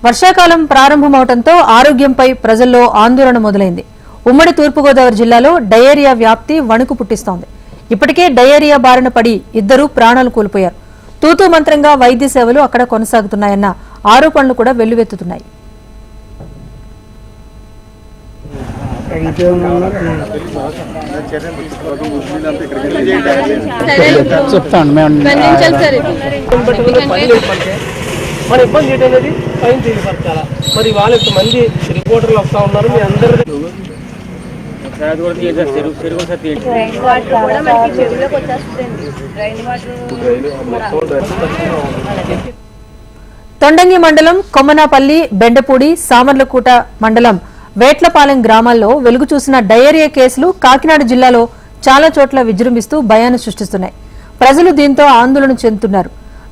వర్షాకాలం ప్రారంభమవడంతో ఆరోగ్యంపై ప్రజల్లో ఆందోళన మొదలైంది. ఉమ్మడి తూర్పుగోదావరి జిల్లాలో డయేరియా వ్యాప్తి వణుకు పుట్టిస్తోంది. ఇప్పటికే డయేరియా బారిన పడి 2 ప్రాణాలు కోల్పోయారు. తూతూ మంత్రంగా వైద్య సేవలు అక్కడ కొనసాగుతున్నాయన్న ఆరోపణలు కూడా వెల్లువెత్తుతున్నాయి. మన ఇబ్బంది ఏంటనేది పైన తెలియపరచాలా. మరి వాళ్ళకి మంది రిపోర్టర్లు వస్తా ఉన్నారు. మీ అందరూ తొండంగి మండలం కొమ్మనాపల్లి, బెండపూడి, సామర్లకూట మండలం వేట్లపాలెం గ్రామాల్లో వెలుగు చూసిన డయేరియా కేసులు కాకినాడ జిల్లాలో చాలా చోట్ల విజృంభిస్తూ భయాన్ని సృష్టిస్తున్నాయి. ప్రజలు దీంతో ఆందోళన చెందుతున్నారు.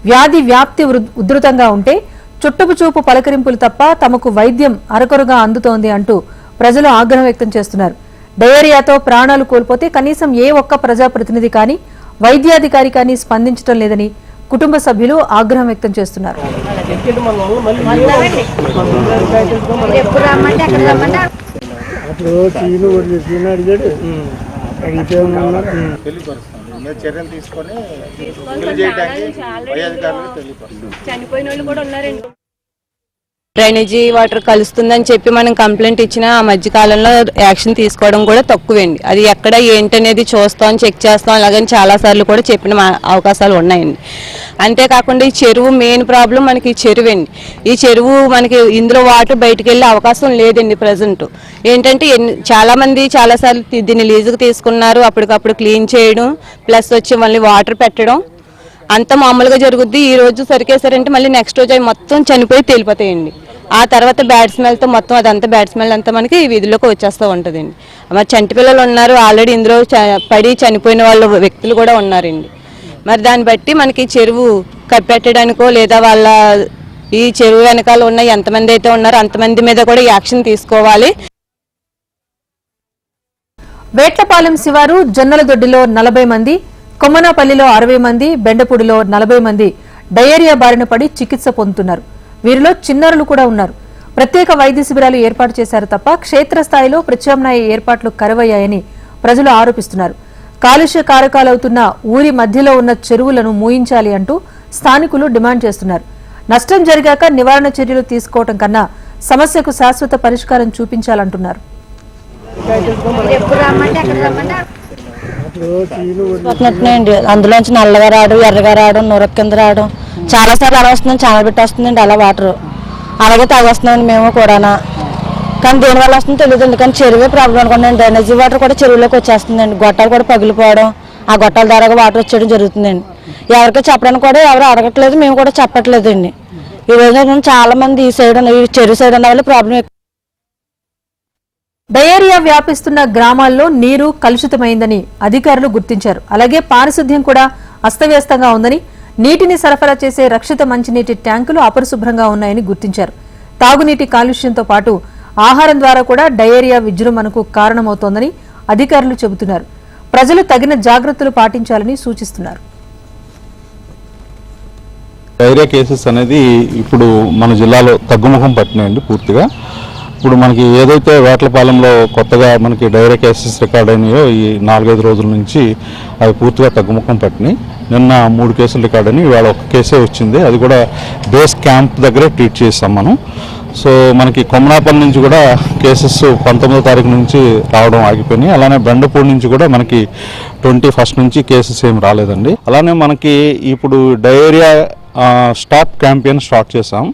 వ్యాధి వ్యాప్తి ఉధృతంగా ఉంటే చుట్టపు చూపు పలకరింపులు తప్ప తమకు వైద్యం అరకొరగా అందుతోంది అంటూ ప్రజలు ఆగ్రహం వ్యక్తం చేస్తున్నారు. డయేరియాతో ప్రాణాలు కోల్పోతే కనీసం ఏ ఒక్క ప్రజాప్రతినిధి కానీ వైద్యాధికారి కానీ స్పందించడం లేదని కుటుంబ సభ్యులు ఆగ్రహం వ్యక్తం చేస్తున్నారు. చర్యలు తీసుకొని చనిపోయిన వాళ్ళు కూడా ఉన్నారండి. డ్రైనేజీ వాటర్ కలుస్తుందని చెప్పి మనం కంప్లైంట్ ఇచ్చిన ఆ మధ్య కాలంలో యాక్షన్ తీసుకోవడం కూడా తక్కువండి. అది ఎక్కడ ఏంటనేది చూస్తాం, చెక్ చేస్తాం, అలాగని చాలా సార్లు కూడా చెప్పిన అవకాశాలు ఉన్నాయండి. అంతేకాకుండా ఈ చెరువు మెయిన్ ప్రాబ్లం మనకి ఈ చెరువు అండి. ఈ చెరువు మనకి ఇందులో వాటర్ బయటకు వెళ్ళే అవకాశం లేదండి. ప్రజెంట్ ఏంటంటే చాలా మంది చాలా సార్లు దీన్ని లీజుకు తీసుకున్నారు. అప్పటికప్పుడు క్లీన్ చేయడం ప్లస్ వచ్చి మళ్ళీ వాటర్ పెట్టడం అంత మామూలుగా జరుగుద్ది. ఈ రోజు సరికేసారంటే మళ్ళీ నెక్స్ట్ రోజు అవి మొత్తం చనిపోయి తేలిపోతాయండి. ఆ తర్వాత బ్యాడ్ స్మెల్తో మొత్తం అదంతా బ్యాడ్ స్మెల్ అంతా మనకి వీధిలోకి వచ్చేస్తూ ఉంటుందండి. మరి చంటి పిల్లలు ఉన్నారు, ఆల్రెడీ ఇందులో పడి చనిపోయిన వాళ్ళ వ్యక్తులు కూడా ఉన్నారండి. మరి దాన్ని బట్టి మనకి చెరువు కప్పెట్టడానికో లేదా వాళ్ళ ఈ చెరువు వెనకాల ఉన్న ఎంతమంది అయితే ఉన్నారో అంతమంది మీద కూడా యాక్షన్ తీసుకోవాలి. వేట్లపాలెం శివారు జొన్నలదొడ్డిలో 40 మంది, కొమ్మనాపల్లిలో 60 మంది, బెండపూడిలో 40 మంది డయేరియా బారిన పడి చికిత్స పొందుతున్నారు. వీరిలో చిన్నారులు కూడా ఉన్నారు. ప్రత్యేక వైద్య శిబిరాలు ఏర్పాటు చేశారు తప్ప క్షేత్రస్థాయిలో ప్రత్యామ్నాయ ఏర్పాట్లు కరువయ్యాయని ప్రజలు ఆరోపిస్తున్నారు. కాలుష్య కారకాలవుతున్న ఊరి మధ్యలో ఉన్న చెరువులను మూయించాలి అంటూ స్థానికులు డిమాండ్ చేస్తున్నారు. నష్టం జరిగాక నివారణ చర్యలు తీసుకోవడం కన్నా సమస్యకు శాశ్వత పరిష్కారం చూపించాలంటున్నారు. అందులోంచి నల్లగా రావడం, ఎర్రగా రావడం, నొరక కింద రావడం చాలా సార్లు అలా వస్తుందని ఛానల్ పెట్టి వస్తుందండి. అలా వాటర్ అలాగే తాగొస్తున్నామండి మేము కూడా. కానీ దేనివల్ల వస్తుందో తెలియదండి. కానీ చెరువే ప్రాబ్లం అనుకోండి. డ్రైనేజీ వాటర్ కూడా చెరువులోకి వచ్చేస్తుందండి. గొట్టాలు కూడా పగిలిపోవడం, ఆ గొట్టాల ద్వారా వాటర్ వచ్చేయడం జరుగుతుందండి. ఎవరికీ చెప్పడానికి కూడా ఎవరు అడగట్లేదు, మేము కూడా చెప్పట్లేదండి. ఈ రోజు చాలా మంది ఈ సైడ్ ఈ చెరువు సైడ్ ఉన్న వాళ్ళు ప్రాబ్లం. డయేరియా వ్యాపిస్తున్న గ్రామాల్లో నీరు కలుషితమైందని అధికారులు గుర్తించారు. అలాగే పారిశుద్ధ్యం కూడా అస్తవ్యస్తంగా ఉందని, నీటిని సరఫరా చేసే రక్షిత మంచినీటి ట్యాంకులు అపరిశుభ్రంగా ఉన్నాయని గుర్తించారు. తాగునీటి కాలుష్యంతో పాటు ఆహారం ద్వారా కూడా డయేరియా విజృంభణకు కారణమవుతోందని అధికారులు చెబుతున్నారు. ప్రజలు తగిన జాగ్రత్తలు పాటించాలని సూచిస్తున్నారు. డయేరియా కేసెస్ అనేది ఇప్పుడు మన జిల్లాలో తగ్గుముఖం పట్టినాయండి పూర్తిగా. ఇప్పుడు మనకి ఏదైతే వేట్లపాలెంలో కొత్తగా మనకి డయేరియా కేసెస్ రికార్డ్ అయినాయో ఈ 4-5 రోజుల నుంచి అవి పూర్తిగా తగ్గుముఖం పట్టినాయి. నిన్న 3 కేసులు రికార్డ్ అయినాయి, ఇవాళ 1 కేసే వచ్చింది. అది కూడా బేస్ క్యాంప్ దగ్గరే ట్రీట్ చేస్తాం మనం. సో మనకి కొమ్మనాపల్లి నుంచి కూడా కేసెస్ 19వ తారీఖు నుంచి రావడం ఆగిపోయినాయి. అలానే బెండపూడి నుంచి కూడా మనకి 21st నుంచి కేసెస్ ఏం రాలేదండి. అలానే మనకి ఇప్పుడు డయేరియా స్టాప్ క్యాంపెయిన్ స్టార్ట్ చేసాం.